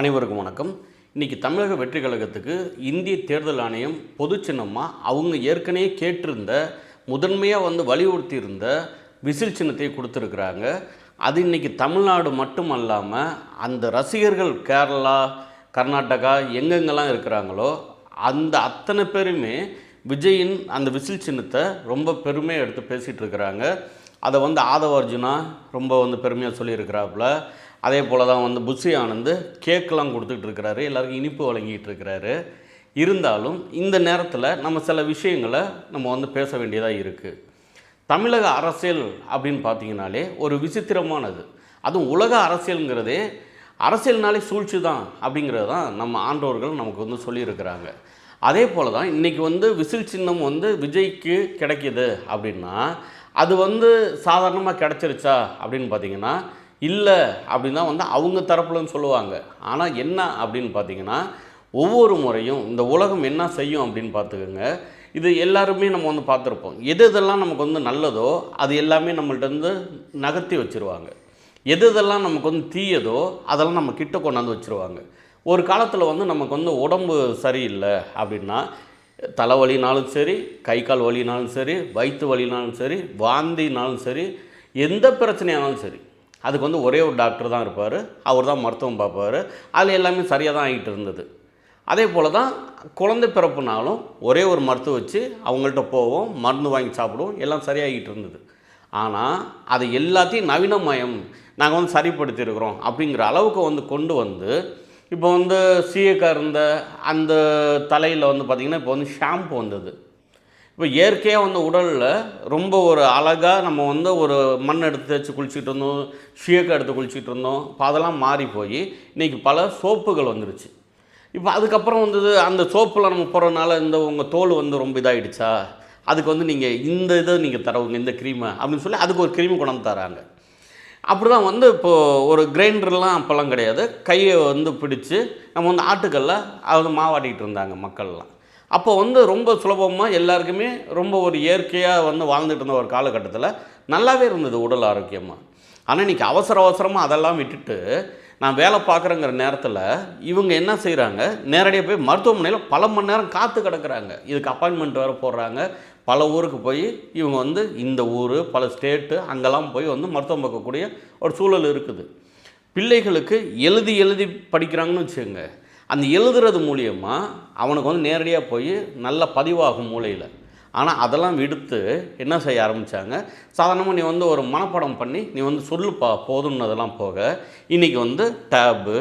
அனைவருக்கும் வணக்கம். இன்றைக்கி தமிழக வெற்றி கழகத்துக்கு இந்திய தேர்தல் ஆணையம் பொது சின்னமாக அவங்க ஏற்கனவே கேட்டிருந்த முதன்மையாக வலியுறுத்தி இருந்த விசில் சின்னத்தை கொடுத்துருக்குறாங்க. அது இன்றைக்கி தமிழ்நாடு மட்டும் அல்லாமல் அந்த ரசிகர்கள் கேரளா, கர்நாடகா எங்கெங்கெல்லாம் இருக்கிறாங்களோ அந்த அத்தனை பேருமே விஜயின் அந்த விசில் சின்னத்தை ரொம்ப பெருமையாக எடுத்து பேசிகிட்டு இருக்கிறாங்க. அதை ஆதவ அர்ஜுனா ரொம்ப பெருமையாக சொல்லியிருக்கிறாப்புல. அதே போல் தான் புஷி ஆனந்த் கேக்கெலாம் கொடுத்துட்டு இருக்கிறாரு, எல்லாருக்கும் இனிப்பு வழங்கிட்டு இருக்கிறாரு. இருந்தாலும் இந்த நேரத்தில் நம்ம சில விஷயங்களை நம்ம பேச வேண்டியதாக இருக்குது. தமிழக அரசியல் அப்படின்னு பார்த்தீங்கன்னாலே ஒரு விசித்திரமானது. அதுவும் உலக அரசியலுங்கிறதே அரசியல்னாலே சூழ்ச்சி தான் அப்படிங்கிறது தான் நம்ம ஆண்டோர்கள் நமக்கு சொல்லியிருக்கிறாங்க. அதே போல் தான் இன்றைக்கி விசில் சின்னம் விஜய்க்கு கிடைக்கிது அப்படின்னா அது சாதாரணமாக கிடச்சிருச்சா அப்படின்னு பார்த்தீங்கன்னா இல்லை அப்படின்னு தான் அவங்க தரப்புலன்னு சொல்லுவாங்க. ஆனால் என்ன அப்படின்னு பார்த்தீங்கன்னா ஒவ்வொரு முறையும் இந்த உலகம் என்ன செய்யும் அப்படின்னு பார்த்துக்கோங்க. இது எல்லாருமே நம்ம பார்த்துருப்போம். எது இதெல்லாம் நமக்கு நல்லதோ அது எல்லாமே நம்மள்ட்ட நகர்த்தி வச்சுருவாங்க. எது இதெல்லாம் நமக்கு தீயதோ அதெல்லாம் நம்ம கிட்ட கொண்டாந்து வச்சுருவாங்க. ஒரு காலத்தில் நமக்கு உடம்பு சரியில்லை அப்படின்னா தலைவலினாலும் சரி, கை கால் வலினாலும் சரி, வயிற்று வலினாலும் சரி, வாந்தினாலும் சரி, எந்த பிரச்சனையானாலும் சரி அதுக்கு ஒரே ஒரு டாக்டர் தான் இருப்பார். அவர் தான் மருத்துவம் பார்ப்பார். அதில் எல்லாமே சரியாக தான் ஆகிட்டு இருந்தது. அதே போல் தான் குழந்தை பிறப்புனாலும் ஒரே ஒரு மருத்துவம் வச்சு அவங்கள்ட்ட போவோம், மருந்து வாங்கி சாப்பிடுவோம், எல்லாம் சரியாகிட்டு இருந்தது. ஆனால் அதை எல்லாத்தையும் நவீனமயம் நாங்கள் சரிப்படுத்தியிருக்கிறோம் அப்படிங்கிற அளவுக்கு கொண்டு இப்போ சீயக்கா இருந்த அந்த தலையில் பார்த்திங்கன்னா இப்போ ஷாம்பு வந்தது. இப்போ இயற்கையாக உடலில் ரொம்ப ஒரு அழகாக நம்ம ஒரு மண் எடுத்து வச்சு குளிச்சுட்டு இருந்தோம், ஷியக்கா எடுத்து குளிச்சுட்டு இருந்தோம். இப்போ அதெல்லாம் மாறி போய் இன்றைக்கி பல சோப்புகள் வந்துருச்சு. இப்போ அதுக்கப்புறம் அந்த சோப்பில் நம்ம போகிறதுனால உங்கள் தோல் ரொம்ப இதாகிடுச்சா, அதுக்கு நீங்கள் இந்த இதை நீங்கள் தரவுங்க இந்த க்ரீமை அப்படின்னு சொல்லி அதுக்கு ஒரு க்ரீம் கொண்டாந்து தராங்க. அப்படி தான் இப்போது ஒரு கிரைண்டர்லாம் அப்போல்லாம் கிடையாது. கையை பிடிச்சி நம்ம ஆட்டுக்கல்ல அது மாவாட்டிகிட்டு இருந்தாங்க மக்கள்லாம். அப்போ ரொம்ப சுலபமாக எல்லாருக்குமே ரொம்ப ஒரு இயற்கையாக வாழ்ந்துட்டு இருந்த ஒரு காலகட்டத்தில் நல்லாவே இருந்தது உடல் ஆரோக்கியமாக. ஆனால் இன்றைக்கி அவசரமாக அதெல்லாம் விட்டுட்டு நான் வேலை பார்க்குறேங்கிற நேரத்தில் இவங்க என்ன செய்கிறாங்க, நேரடியாக போய் மருத்துவமனையில் பல மணி நேரம் காத்து கிடக்கிறாங்க. இதுக்கு அப்பாயின்மெண்ட் வேறு போடுறாங்க. பல ஊருக்கு போய் இவங்க இந்த ஊர் பல ஸ்டேட்டு அங்கெல்லாம் போய் மருத்துவம் பார்க்கக்கூடிய ஒரு சூழல் இருக்குது. பிள்ளைகளுக்கு எழுதி படிக்கிறாங்கன்னு வச்சுக்கோங்க. அந்த எழுதுறது மூலியமாக அவனுக்கு நேரடியாக போய் நல்ல பதிவாகும் மூளையில். ஆனால் அதெல்லாம் விடுத்து என்ன செய்ய ஆரம்பித்தாங்க, சாதாரணமாக நீ ஒரு மனப்பாடம் பண்ணி நீ சொல்லுப்பா போதும்னதெல்லாம் போக இன்றைக்கி டேபு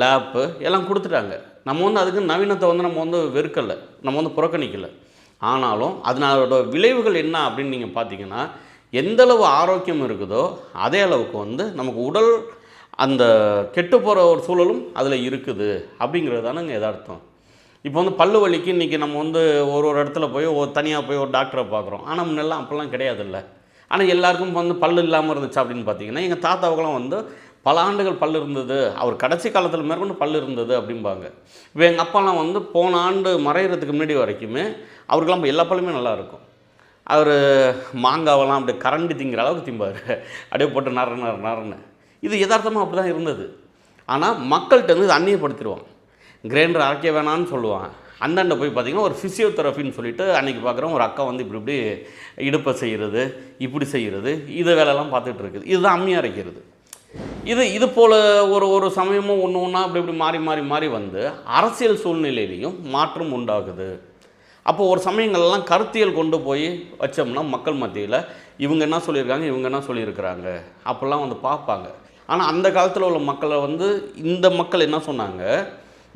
லேப்பு எல்லாம் கொடுத்துட்டாங்க. நம்ம அதுக்கு நவீனத்தை நம்ம வெறுக்கலை, நம்ம புறக்கணிக்கலை. ஆனாலும் அதனோட விளைவுகள் என்ன அப்படின்னு நீங்கள் பார்த்தீங்கன்னா எந்தளவு ஆரோக்கியம் இருக்குதோ அதே அளவுக்கு நமக்கு உடல் அந்த கெட்டு போகிற ஒரு சூழலும் அதில் இருக்குது அப்படிங்கிறது தானேங்க எதார்த்தம். இப்போ பல்லு வலிக்கு இன்றைக்கி நம்ம ஒரு இடத்துல போய் தனியாக போய் ஒரு டாக்டரை பார்க்குறோம். ஆனால் முன்னெல்லாம் அப்போல்லாம் கிடையாதுல்ல. ஆனால் எல்லாருக்கும் பல்லு இல்லாமல் இருந்துச்சு அப்படின்னு பார்த்தீங்கன்னா எங்கள் தாத்தாவுக்கெல்லாம் பல ஆண்டுகள் பல்லு இருந்தது, அவர் கடைசி காலத்தில் மேற்கொண்டு பல்லு இருந்தது அப்படிம்பாங்க. இப்போ எங்கள் அப்பாலாம் போன ஆண்டு மறைகிறதுக்கு முன்னாடி வரைக்குமே அவருக்கெல்லாம் எல்லா பல்லுமே நல்லாயிருக்கும். அவர் மாங்காவெல்லாம் அப்படியே கரண்டி திங்கிற அளவுக்கு திம்பார், அப்படியே போட்டு நரன்னு. இது யதார்த்தமாக அப்படி தான் இருந்தது. ஆனால் மக்கள்கிட்ட இது அந்நியப்படுத்திடுவான். கிரைண்டர் அரைக்க வேணான்னு சொல்லுவான். அந்தாண்ட போய் பார்த்திங்கன்னா ஒரு ஃபிசியோதெரபின்னு சொல்லிட்டு அன்றைக்கி பார்க்குறோம் ஒரு அக்கா இப்படி இடுப்பை செய்கிறது, இப்படி செய்கிறது, இது வேலையெல்லாம் பார்த்துட்டு இருக்குது. இதுதான் அம்மி அரைக்கிறது. இது போல் ஒரு சமயமும் ஒன்று ஒன்றா இப்படி மாறி அரசியல் சூழ்நிலையிலையும் மாற்றம் உண்டாகுது. அப்போது ஒரு சமயங்கள்லாம் கருத்தியல் கொண்டு போய் வச்சோம்னா மக்கள் மத்தியில் இவங்க என்ன சொல்லியிருக்காங்க, இவங்க என்ன சொல்லியிருக்கிறாங்க அப்போல்லாம் பார்ப்பாங்க. ஆனால் அந்த காலத்தில் உள்ள மக்களை இந்த மக்கள் என்ன சொன்னாங்க,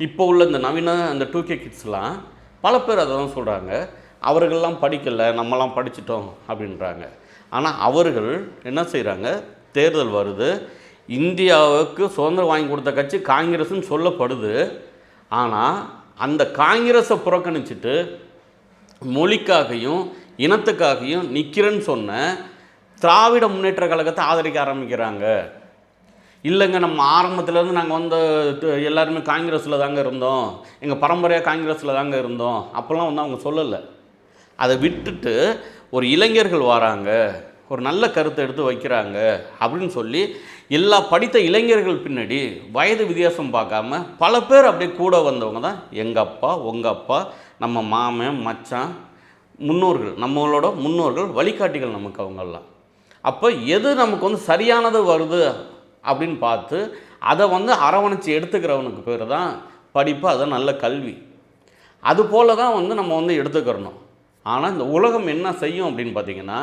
இப்போ உள்ள இந்த நவீன அந்த 2K கிட்ஸ்லாம் பல பேர் அதை தான் சொல்கிறாங்க, அவர்கள்லாம் படிக்கலை நம்மலாம் படிச்சிட்டோம் அப்படின்றாங்க. ஆனால் அவர்கள் என்ன செய்கிறாங்க, தேர்தல் வருது, இந்தியாவுக்கு சுதந்திரம் வாங்கி கொடுத்த கட்சி காங்கிரஸ்ன்னு சொல்லப்படுது. ஆனால் அந்த காங்கிரஸை புறக்கணிச்சிட்டு மொழிக்காகையும் இனத்துக்காகையும் நிற்கிறேன்னு சொன்ன திராவிட முன்னேற்ற கழகத்தை ஆதரிக்க ஆரம்பிக்கிறாங்க. இல்லைங்க நம்ம ஆரம்பத்துலேருந்து நாங்கள் எல்லாருமே காங்கிரஸில் தாங்க இருந்தோம், எங்கள் பரம்பரையாக காங்கிரஸில் தாங்க இருந்தோம் அப்போல்லாம் அவங்க சொல்லலை. அதை விட்டுட்டு ஒரு இளைஞர்கள் வராங்க, ஒரு நல்ல கருத்தை எடுத்து வைக்கிறாங்க அப்படின்னு சொல்லி எல்லா படித்த இளைஞர்கள் பின்னாடி வயது வித்தியாசம் பார்க்காம பல பேர் அப்படியே கூட வந்தவங்க தான் எங்கள் அப்பா, உங்கள் அப்பா, நம்ம மாமன், மச்சான், முன்னோர்கள், நம்மளோட முன்னோர்கள், வழிகாட்டிகள் நமக்கு அவங்கெல்லாம். அப்போ எது நமக்கு வந்து சரியானது வருது அப்படின்னு பார்த்து அதை வந்து அரவணைச்சி எடுத்துக்கிறவனுக்கு பேர் தான் படிப்பு, அதான் நல்ல கல்வி. அதுபோல தான் வந்து நம்ம வந்து எடுத்துக்கிறணும். ஆனால் இந்த உலகம் என்ன செய்யும் அப்படின்னு பார்த்திங்கன்னா,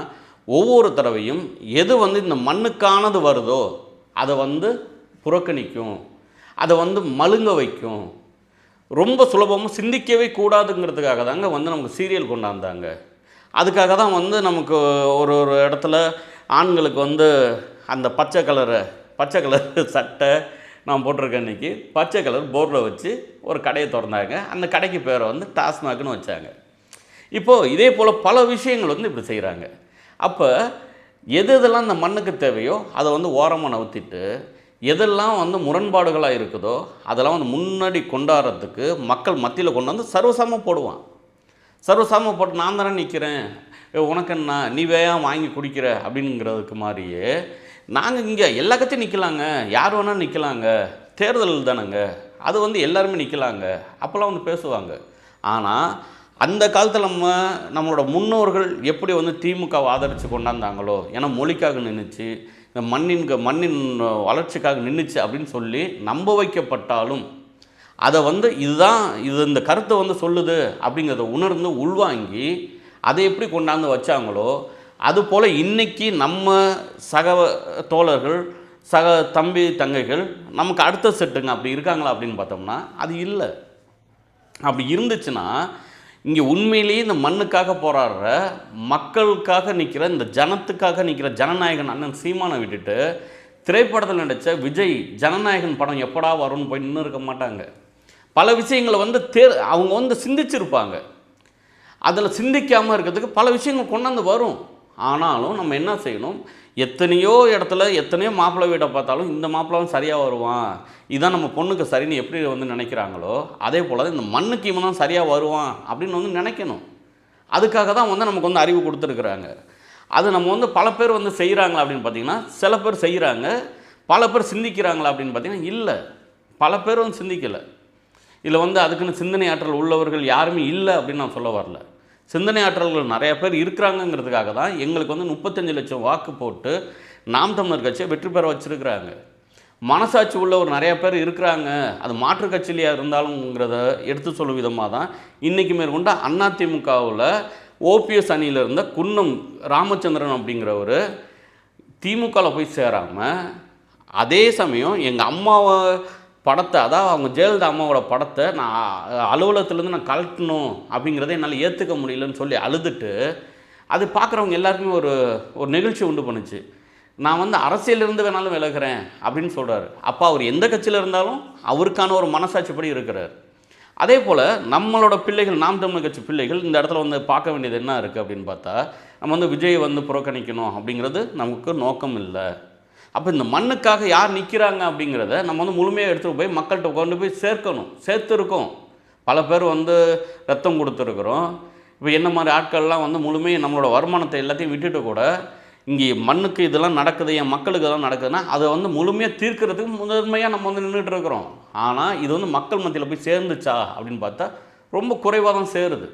ஒவ்வொரு தடவையும் எது வந்து இந்த மண்ணுக்கானது வருதோ அதை வந்து புறக்கணிக்கும், அதை வந்து மழுங்க வைக்கும். ரொம்ப சுலபமாக சிந்திக்கவே கூடாதுங்கிறதுக்காக தாங்க வந்து நமக்கு சீரியல் கொண்டாந்தாங்க. அதுக்காக தான் வந்து நமக்கு ஒரு ஒரு இடத்துல ஆண்களுக்கு வந்து அந்த பச்சை கலர் சட்டை நான் போட்டிருக்கேன் இன்றைக்கி, பச்சை கலர் போர்டில் வச்சு ஒரு கடையை திறந்தாங்க. அந்த கடைக்கு பேரை வந்து டாஸ்மாக்னு வச்சாங்க. இப்போது இதே போல் பல விஷயங்கள் வந்து இப்படி செய்கிறாங்க. அப்போ எது எதெல்லாம் இந்த மண்ணுக்கு தேவையோ அதை வந்து ஓரமாக நவுத்திட்டு, எதெல்லாம் வந்து முரண்பாடுகளாக இருக்குதோ அதெல்லாம் வந்து முன்னாடி கொண்டாடுறதுக்கு மக்கள் மத்தியில் கொண்டு வந்து சர்வசாம போடுவான். சர்வசாம போட்டு நான் தானே நிற்கிறேன், உனக்கு என்ன, நீ வேகம் வாங்கி குடிக்கிற அப்படிங்கிறதுக்கு மாதிரியே நாங்கள் இங்கே எல்லா கட்சியும் நிற்கலாங்க, யார் வேணால் நிற்கலாங்க, தேர்தல் தானேங்க, அது வந்து எல்லாருமே நிற்கலாங்க அப்போல்லாம் வந்து பேசுவாங்க. ஆனால் அந்த காலத்தில் நம்மளோட முன்னோர்கள் எப்படி வந்து திமுகவை ஆதரித்து கொண்டாந்தாங்களோ, ஏன்னா மொழிக்காக நின்றுச்சு, இந்த மண்ணின் வளர்ச்சிக்காக நின்றுச்சு அப்படின்னு சொல்லி நம்ப வைக்கப்பட்டாலும் அதை வந்து இது இந்த கருத்தை வந்து சொல்லுது அப்படிங்கிறத உணர்ந்து உள்வாங்கி அதை எப்படி கொண்டாந்து வச்சாங்களோ, அதுபோல் இன்றைக்கி நம்ம சக தோழர்கள், சக தம்பி தங்கைகள் நமக்கு அடுத்த செட்டுங்க அப்படி இருக்காங்களா அப்படின்னு பார்த்தோம்னா அது இல்லை. அப்படி இருந்துச்சுன்னா இங்கே உண்மையிலேயே இந்த மண்ணுக்காக போராடுற, மக்களுக்காக நிற்கிற, இந்த ஜனத்துக்காக நிற்கிற ஜனநாயகன் அண்ணன் சீமானை விட்டுட்டு திரைப்படத்தில் நடித்த விஜய் ஜனநாயகன் படம் எப்படா வரும்னு போய் நின்று இருக்க மாட்டாங்க. பல விஷயங்களை வந்து அவங்க வந்து சிந்திச்சிருப்பாங்க. அதில் சிந்திக்காமல் இருக்கிறதுக்கு பல விஷயங்கள் கொண்டாந்து வரும். ஆனாலும் நம்ம என்ன செய்யணும், எத்தனையோ இடத்துல எத்தனையோ மாப்பிள்ளை வீட்டை பார்த்தாலும் இந்த மாப்பிள்ளைவும் சரியாக வருவான், இதுதான் நம்ம பொண்ணுக்கு சரின்னு எப்படி வந்து நினைக்கிறாங்களோ அதே போல் தான் இந்த மண்ணுக்கு இவன் தான் சரியாக வருவான் அப்படின்னு வந்து நினைக்கணும். அதுக்காக தான் வந்து நமக்கு வந்து அறிவு கொடுத்துருக்குறாங்க. அது நம்ம வந்து பல பேர் வந்து செய்கிறாங்களா அப்படின்னு பார்த்திங்கன்னா சில பேர் செய்கிறாங்க, பல பேர் சிந்திக்கிறாங்களா அப்படின்னு பார்த்திங்கன்னா இல்லை, பல பேர் வந்து சிந்திக்கலை. இதில் வந்து அதுக்குன்னு சிந்தனை ஆற்றல் உள்ளவர்கள் யாருமே இல்லை அப்படின்னு நான் சொல்ல வரல. சிந்தனை ஆற்றல்கள் நிறைய பேர் இருக்கிறாங்கங்கிறதுக்காக தான் எங்களுக்கு வந்து 35 லட்சம் வாக்கு போட்டு நாம் தமிழர் கட்சியை வெற்றி பெற வச்சுருக்கிறாங்க. மனசாட்சி உள்ள ஒரு நிறைய பேர் இருக்கிறாங்க, அது மாற்று கட்சியிலையாக இருந்தாலும்ங்கிறத எடுத்து சொல்லும் விதமாக தான் இன்றைக்கி மேற்கொண்டு அதிமுகவில் ஓபிஎஸ் அணியில் இருந்த குன்னம் ராமச்சந்திரன் அப்படிங்கிறவர் திமுகவில் போய் சேராமல், அதே சமயம் எங்கள் அம்மாவை படத்தை, அதாவது அவங்க ஜெயலலிதா அம்மாவோட படத்தை நான் அலுவலகத்துலேருந்து நான் கலட்டணும் அப்படிங்கிறத என்னால் ஏற்றுக்க முடியலன்னு சொல்லி அழுதுட்டு, அது பார்க்குறவங்க எல்லாருக்குமே ஒரு நிகழ்ச்சி உண்டு பண்ணுச்சு. நான் வந்து அரசியலிருந்து வேணாலும் விலகிறேன் அப்படின்னு சொல்கிறாரு. அப்போ அவர் எந்த கட்சியில் இருந்தாலும் அவருக்கான ஒரு மனசாட்சிப்படி இருக்கிறார். அதே போல் நம்மளோட பிள்ளைகள், நாம் தமிழர் கட்சி பிள்ளைகள் இந்த இடத்துல வந்து பார்க்க வேண்டியது என்ன இருக்குது அப்படின்னு பார்த்தா, நம்ம வந்து விஜய் வந்து புறக்கணிக்கணும் அப்படிங்கிறது நமக்கு நோக்கம் இல்லை. அப்போ இந்த மண்ணுக்காக யார் நிற்கிறாங்க அப்படிங்கிறத நம்ம வந்து முழுமையாக எடுத்துகிட்டு போய் மக்கள்கிட்ட கொண்டு போய் சேர்த்துருக்கோம். பல பேர் வந்து ரத்தம் கொடுத்துருக்குறோம். இப்போ என்ன மாதிரி ஆட்கள்லாம் வந்து முழுமையாக நம்மளோட வருமானத்தை எல்லாத்தையும் விட்டுட்டு கூட இங்கே மண்ணுக்கு இதெல்லாம் நடக்குது, என் மக்களுக்கு இதெல்லாம் நடக்குதுன்னா அதை வந்து முழுமையாக தீர்க்கிறதுக்கு முதன்மையாக நம்ம வந்து நின்றுட்டு இருக்கிறோம். ஆனால் இது வந்து மக்கள் மத்தியில் போய் சேர்ந்துச்சா அப்படின்னு பார்த்தா ரொம்ப குறைவாக தான் சேருது.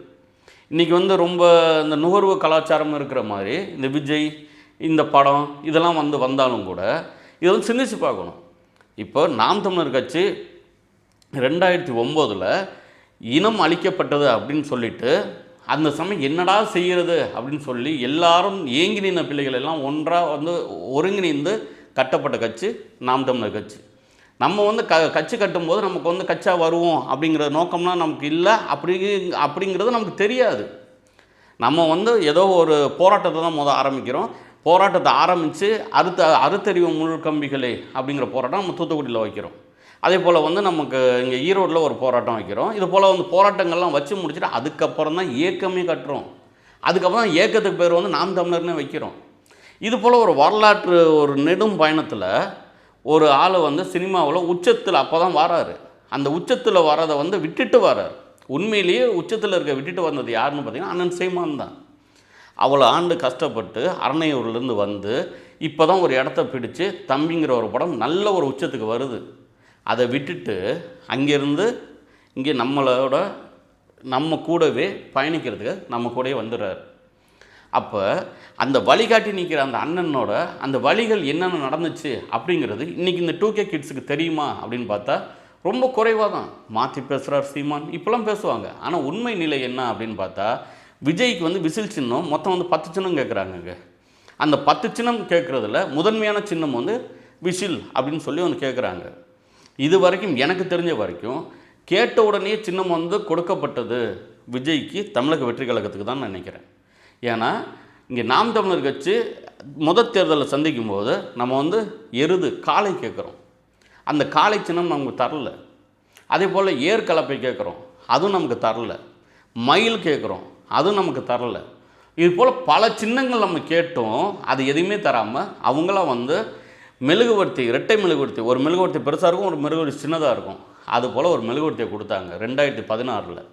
இன்றைக்கி வந்து ரொம்ப இந்த நுகர்வு கலாச்சாரம் இருக்கிற மாதிரி இந்த விஜய், இந்த படம் இதெல்லாம் வந்து வந்தாலும் கூட இதை வந்து சிந்திச்சு பார்க்கணும். இப்போ நாம் தமிழர் கட்சி 2009 இனம் அழிக்கப்பட்டது அப்படின்னு சொல்லிட்டு அந்த சமயம் என்னடா செய்கிறது அப்படின்னு சொல்லி எல்லாரும் ஏங்கி நின்ற பிள்ளைகள் எல்லாம் ஒன்றாக வந்து ஒருங்கிணைந்து கட்டப்பட்ட கட்சி நாம் தமிழர் கட்சி. நம்ம வந்து கட்சி கட்டும்போது நமக்கு வந்து கட்சியாக வருவோம் அப்படிங்கிற நோக்கம்லாம் நமக்கு இல்லை. அப்படிங்கிறது நமக்கு தெரியாது. நம்ம வந்து ஏதோ ஒரு போராட்டத்தை தான் ஆரம்பிக்கிறோம். போராட்டத்தை ஆரம்பித்து அறுத்தறிவு முழுக்கம்பிகளே அப்படிங்கிற போராட்டம் நம்ம தூத்துக்குடியில் வைக்கிறோம். அதே போல் வந்து நமக்கு இங்கே ஈரோட்டில் ஒரு போராட்டம் வைக்கிறோம். இது போல் வந்து போராட்டங்கள்லாம் வச்சு முடிச்சுட்டு அதுக்கப்புறம் தான் இயக்கமே கட்டுறோம். அதுக்கப்புறம் தான் இயக்கத்துக்கு பேர் வந்து நாம் தமிழர்னே வைக்கிறோம். இது போல் ஒரு வரலாற்று ஒரு நெடும் பயணத்தில் ஒரு ஆள் வந்து சினிமாவில் உச்சத்தில் அப்போ தான் வராரு. அந்த உச்சத்தில் வரதை வந்து விட்டுட்டு வரார். உண்மையிலேயே உச்சத்தில் இருக்க விட்டுட்டு வந்தது யாருன்னு பார்த்தீங்கன்னா அண்ணன் சீமான் தான். அவ்வளோ ஆண்டு கஷ்டப்பட்டு அரணையூர்லேருந்து வந்து இப்போ தான் ஒரு இடத்த பிடிச்சு தம்பிங்கிற ஒரு படம் நல்ல ஒரு உச்சத்துக்கு வருது. அதை விட்டுட்டு அங்கேருந்து இங்கே நம்ம கூடவே பயணிக்கிறதுக்கு நம்ம கூடவே வந்துடுறாரு. அப்போ அந்த வழிகாட்டி நிற்கிற அந்த அண்ணனோட அந்த வழிகள் என்னென்ன நடந்துச்சு அப்படிங்கிறது இன்றைக்கி இந்த 2K கிட்ஸுக்கு தெரியுமா அப்படின்னு பார்த்தா ரொம்ப குறைவாக தான். மாற்றி பேசுகிறார் சீமான், இப்போலாம் பேசுவாங்க. ஆனால் உண்மை நிலை என்ன அப்படின்னு பார்த்தா விஜய்க்கு வந்து விசில் சின்னம் மொத்தம் வந்து 10 சின்னம் கேட்குறாங்கங்க. அந்த 10 சின்னம் கேட்குறதுல முதன்மையான சின்னம் வந்து விசில் அப்படின்னு சொல்லி வந்து கேட்குறாங்க. இது வரைக்கும் எனக்கு தெரிஞ்ச வரைக்கும் கேட்ட உடனே சின்னம் வந்து கொடுக்கப்பட்டது விஜய்க்கு தமிழக வெற்றி கழகத்துக்கு தான் நினைக்கிறேன். ஏன்னா இங்கே நாம் தமிழர் கட்சி தேர்தலில் சந்திக்கும் போது நம்ம வந்து காளை கேட்குறோம், அந்த காளை சின்னம் நமக்கு தரல. அதே போல் ஏர் கலப்பை கேட்குறோம், அதுவும் நமக்கு தரல. மயில் கேட்குறோம், அதுவும் நமக்கு தரல. இது போல் பல சின்னங்கள் நம்ம கேட்டோம், அது எதுவுமே தராமல் அவங்களாம் வந்து மெழுகுவர்த்தி, இரட்டை மெழுகுவர்த்தி, ஒரு மெழுகுவர்த்தி பெருசாக இருக்கும், ஒரு மெழுகுவர்த்தி சின்னதாக இருக்கும், அது போல் ஒரு மெழுகுவர்த்தியை கொடுத்தாங்க 2016.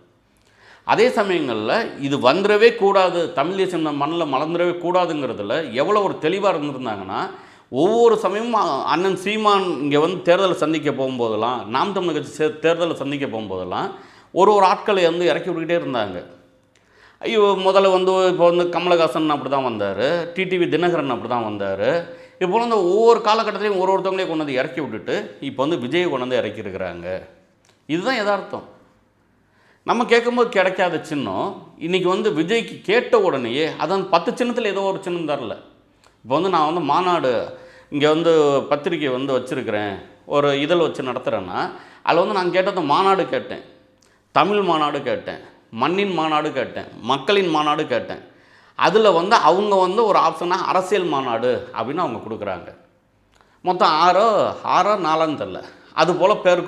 அதே சமயங்களில் இது வந்துடவே கூடாது, தமிழ் தேசம் மண்ணில் மலர்ந்துடவே கூடாதுங்கிறதுல எவ்வளோ ஒரு தெளிவாக இருந்திருந்தாங்கன்னா, ஒவ்வொரு சமயமும் அண்ணன் சீமான் இங்கே வந்து தேர்தலை சந்திக்க போகும்போதெல்லாம், நாம் தமிழர் கட்சி தேர்தலை சந்திக்க போகும்போதெல்லாம் ஒரு ஆட்களை வந்து இறக்கி விட்டுக்கிட்டே இருந்தாங்க. ஐயோ முதல்ல வந்து இப்போ வந்து கமலஹாசன் அப்படி தான் வந்தார், டிடிவி தினகரன் அப்படி தான் வந்தார். இப்போ வந்து ஒவ்வொரு காலகட்டத்திலையும் ஒருத்தவங்களே கொண்டு வந்து இறக்கி விட்டுட்டு இப்போ வந்து விஜயை கொண்டு வந்து இறக்கியிருக்கிறாங்க. இதுதான் யதார்த்தம். நம்ம கேட்கும்போது கிடைக்காத சின்னம் இன்றைக்கி வந்து விஜய்க்கு கேட்ட உடனேயே அதான் 10 சின்னத்தில் ஏதோ ஒரு சின்னம் தரல. இப்போ வந்து நான் வந்து மாநாடு இங்கே வந்து பத்திரிக்கை வந்து வச்சுருக்கிறேன், ஒரு இதழ் வச்சு நடத்துகிறேன்னா அதில் வந்து நான் கேட்டது மாநாடு கேட்டேன், தமிழ் மாநாடு கேட்டேன், மண்ணின் மாநாடு கேட்டேன், மக்களின் மாநாடு கேட்டேன். அதில் வந்து அவங்க வந்து ஒரு ஆப்ஷனாக அரசியல் மாநாடு அப்படின்னு அவங்க கொடுக்குறாங்க. மொத்தம் 6 4 தெரில, அதுபோல் பேர்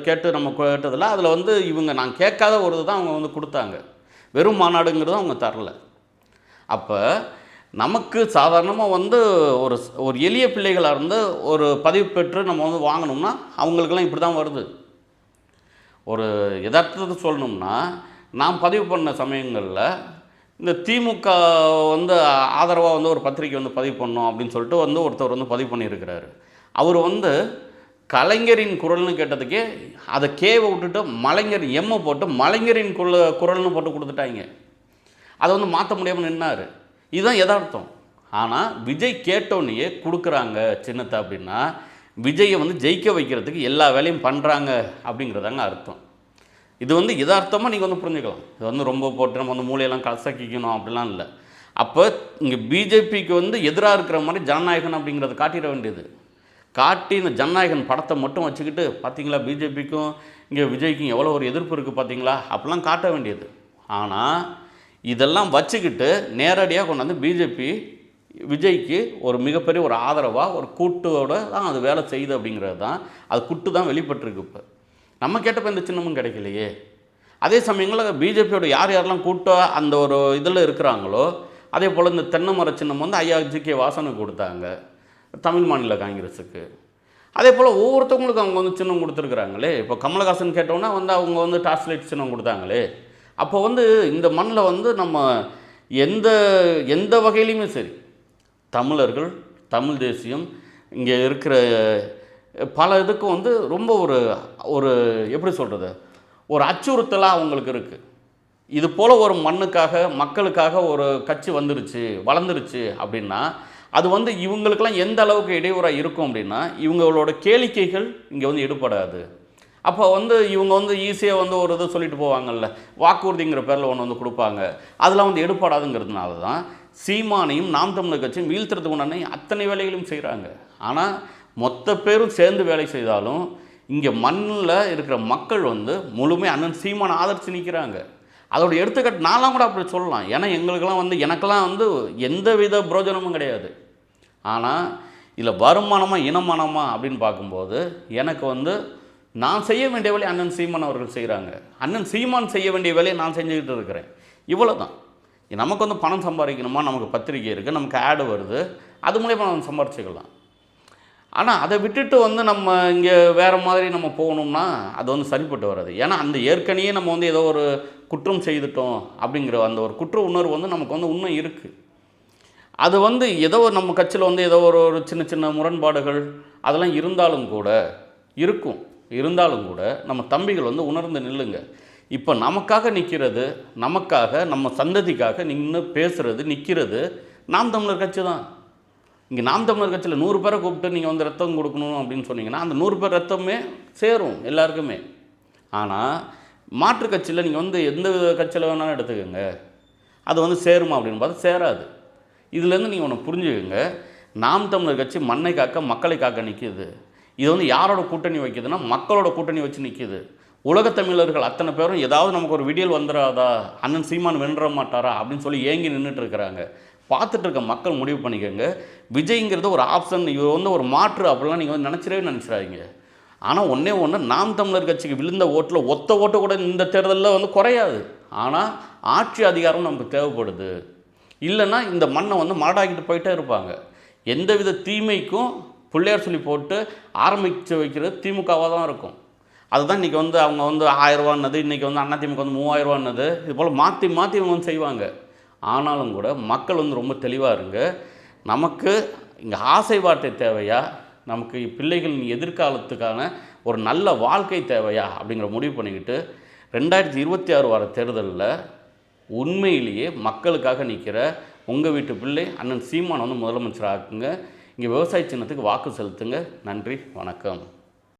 கேட்டு நம்ம கேட்டதில் அதில் வந்து இவங்க நான் கேட்காத ஒரு தான் அவங்க வந்து கொடுத்தாங்க. வெறும் மாநாடுங்கிறது அவங்க தரல. அப்போ நமக்கு சாதாரணமாக வந்து ஒரு எளிய பிள்ளைகளாக இருந்து ஒரு பதிவு பெற்று நம்ம வந்து வாங்கணும்னா அவங்களுக்கெல்லாம் இப்படி தான் வருது. ஒரு யதார்த்தத்தை சொல்லணும்னா, நான் பதிவு பண்ண சமயங்களில் இந்த திமுக வந்து ஆதரவாக வந்து ஒரு பத்திரிக்கை வந்து பதிவு பண்ணோம் அப்படின்னு சொல்லிட்டு வந்து ஒருத்தர் வந்து பதிவு பண்ணியிருக்கிறாரு. அவர் வந்து கலைஞரின் குரல்னு கேட்டதுக்கே அதை கேவை விட்டுட்டு மலைஞர் எம்மை போட்டு மலைஞரின் குரல்னு போட்டு கொடுத்துட்டாங்க. அதை வந்து மாற்ற முடியாமல் நின்னார். இதுதான் யதார்த்தம். ஆனால் விஜய் கேட்டோன்னையே கொடுக்குறாங்க சின்னத்தை அப்படின்னா விஜயை வந்து ஜெயிக்க வைக்கிறதுக்கு எல்லா வேலையும் பண்ணுறாங்க அப்படிங்கிறதாங்க அர்த்தம். இது வந்து யதார்த்தமாக நீங்கள் வந்து புரிஞ்சுக்கலாம். இது வந்து ரொம்ப போட்டு நம்ம வந்து மூளையெல்லாம் கசக்கிக்கணும் அப்படிலாம் இல்லை. அப்போ இங்கே பிஜேபிக்கு வந்து எதிராக இருக்கிற மாதிரி ஜனநாயகன் அப்படிங்கிறத காட்டிட வேண்டியது. காட்டி இந்த ஜனநாயகன் படத்தை மட்டும் வச்சுக்கிட்டு பார்த்தீங்களா பிஜேபிக்கும் இங்கே விஜய்க்கும் எவ்வளோ ஒரு எதிர்ப்பு இருக்குது பார்த்தீங்களா அப்படிலாம் காட்ட வேண்டியது. ஆனால் இதெல்லாம் வச்சுக்கிட்டு நேரடியாக கொண்டாந்து விஜய்க்கு ஒரு மிகப்பெரிய ஒரு ஆதரவாக ஒரு கூட்டோடு தான் அது வேலை செய்யுது அப்படிங்கிறது தான், அது கூட்டு தான் வெளிப்பட்டிருக்கு. இப்போ நம்ம கேட்டப்போ இந்த சின்னமும் கிடைக்கலையே. அதே சமயங்களில் பிஜேபியோட யாரெல்லாம் கூட்டாக அந்த ஒரு இதில் இருக்கிறாங்களோ அதே போல் இந்த தென்னை மர சின்னம் வந்து ஐயா ஜி.கே. வாசனுக்கு கொடுத்தாங்க, தமிழ் மாநில காங்கிரஸுக்கு. அதே போல் ஒவ்வொருத்தவங்களுக்கும் அவங்க வந்து சின்னம் கொடுத்துருக்குறாங்களே. இப்போ கமலஹாசன் கேட்டோன்னா வந்து அவங்க வந்து டார்ச்லைட் சின்னம் கொடுத்தாங்களே. அப்போ வந்து இந்த மண்ணில் வந்து நம்ம எந்த வகையிலையுமே சரி தமிழர்கள், தமிழ் தேசியம் இங்கே இருக்கிற பல இதுக்கு வந்து ரொம்ப ஒரு எப்படி சொல்கிறது, ஒரு அச்சுறுத்தலாக அவங்களுக்கு இருக்குது. இது போல் ஒரு மண்ணுக்காக மக்களுக்காக ஒரு கட்சி வந்துருச்சு வளர்ந்துருச்சு அப்படின்னா அது வந்து இவங்களுக்கெல்லாம் எந்த அளவுக்கு இடையூறாக இருக்கும் அப்படின்னா இவங்களோட கேளிக்கைகள் இங்கே வந்து எடுபடாது. அப்போ வந்து இவங்க வந்து ஈஸியாக வந்து ஒரு இதை சொல்லிட்டு போவாங்கல்ல, வாக்குறுதிங்கிற பேரில் ஒன்று வந்து கொடுப்பாங்க, அதெல்லாம் வந்து எடுபடாதுங்கிறதுனால தான் சீமானையும் நாம் தமிழர் கட்சியும் வீழ்த்துறதுக்கு உடனே அத்தனை வேலைகளையும் செய்கிறாங்க. ஆனால் மொத்த பேரும் சேர்ந்து வேலை செய்தாலும் இங்கே மண்ணில் இருக்கிற மக்கள் வந்து முழுமையாக அண்ணன் சீமானை ஆதரித்து நிற்கிறாங்க. அதோட எடுத்துக்காட்டு நான்லாம் கூட அப்படி சொல்லலாம். ஏன்னா எனக்கெல்லாம் வந்து எந்த வித புரோஜனமும் கிடையாது. ஆனால் இதில் வருமானமாக இனமானமா அப்படின்னு பார்க்கும்போது எனக்கு வந்து நான் செய்ய வேண்டிய வேலையை அண்ணன் சீமான் அவர்கள் செய்கிறாங்க. அண்ணன் சீமான் செய்ய வேண்டிய வேலையை நான் செஞ்சுக்கிட்டு இருக்கிறேன். இவ்வளோ தான். நமக்கு வந்து பணம் சம்பாதிக்கணுமா, நமக்கு பத்திரிக்கை இருக்குது, நமக்கு ஆடு வருது, அது மூலயமா நம்ம சம்பாரிச்சிக்கலாம். ஆனால் அதை விட்டுட்டு வந்து நம்ம இங்கே வேறு மாதிரி நம்ம போகணும்னா அது வந்து சரிப்பட்டு வராது. ஏன்னா அந்த ஏற்கனவே நம்ம வந்து ஏதோ ஒரு குற்றம் செய்துட்டோம் அப்படிங்கிற அந்த ஒரு குற்ற உணர்வு வந்து நமக்கு வந்து இன்னும் இருக்குது. அது வந்து ஏதோ நம்ம கட்சியில் வந்து ஏதோ ஒரு ஒரு சின்ன சின்ன முரண்பாடுகள் அதெல்லாம் இருந்தாலும் கூட இருக்கும். இருந்தாலும் கூட நம்ம தம்பிகள் வந்து உணர்ந்து நில்லுங்க. இப்போ நமக்காக நிற்கிறது, நமக்காக நம்ம சந்ததிக்காக நின்று பேசுகிறது, நிற்கிறது நாம் தமிழர் கட்சி தான். இங்கே நாம் தமிழர் கட்சியில் 100 பேரை கூப்பிட்டு நீங்கள் வந்து ரத்தம் கொடுக்கணும் அப்படின்னு சொன்னீங்கன்னா அந்த 100 பேர் ரத்தமே சேரும் எல்லாருக்குமே. ஆனால் மாற்று கட்சியில் நீங்கள் வந்து எந்த கட்சியில் வேணாலும் எடுத்துக்கோங்க, அது வந்து சேருமா அப்படின்னு பார்த்தா சேராது. இதுலேருந்து நீங்கள் ஒன்று புரிஞ்சுக்கோங்க, நாம் தமிழர் கட்சி மண்ணை காக்க மக்களை காக்க நிற்கிது. இது வந்து யாரோட கூட்டணி வைக்கிதுன்னா மக்களோட கூட்டணி வச்சு நிற்கிது. உலகத் தமிழர்கள் அத்தனை பேரும் ஏதாவது நமக்கு ஒரு விடியல் வந்துடாதா, அண்ணன் சீமான் வென்ற மாட்டாரா அப்படின்னு சொல்லி ஏங்கி நின்றுட்டு இருக்கிறாங்க. பார்த்துட்டு இருக்க மக்கள் முடிவு பண்ணிக்கோங்க. விஜய்ங்கிறது ஒரு ஆப்ஷன், இவர் வந்து ஒரு மாற்று அப்படிலாம் நீங்கள் வந்து நினச்சிடாதீங்க. ஆனால் ஒன்றே ஒன்று, நாம் தமிழர் கட்சிக்கு விழுந்த ஓட்டில் ஒத்த ஓட்டு கூட இந்த தேர்தலில் வந்து குறையாது. ஆனால் ஆட்சி அதிகாரம் நமக்கு தேவைப்படுது. இல்லைன்னா இந்த மண்ணை வந்து மாடாக்கிட்டு போயிட்டே இருப்பாங்க. எந்தவித தீமைக்கும் பிள்ளையார் சொல்லி போட்டு ஆரம்பித்து வைக்கிறது திமுகவாக தான் இருக்கும். அதுதான் இன்றைக்கி வந்து அவங்க வந்து 1000 ரூபான்னது, இன்றைக்கி வந்து அதிமுக வந்து 3000 ரூபான்னது, இது போல் மாற்றி மாற்றி இவங்க வந்து செய்வாங்க. ஆனாலும் கூட மக்கள் வந்து ரொம்ப தெளிவாக இருங்க. நமக்கு இங்கே ஆசை வார்த்தை தேவையா, நமக்கு பிள்ளைகளின் எதிர்காலத்துக்கான ஒரு நல்ல வாழ்க்கை தேவையா அப்படிங்கிற முடிவு பண்ணிக்கிட்டு 2026 வர தேர்தலில் உண்மையிலேயே மக்களுக்காக நிற்கிற உங்கள் வீட்டு பிள்ளை அண்ணன் சீமான் வந்து முதலமைச்சர் ஆக்குங்க. இங்கே விவசாய சின்னத்துக்கு வாக்கு செலுத்துங்க. நன்றி, வணக்கம்.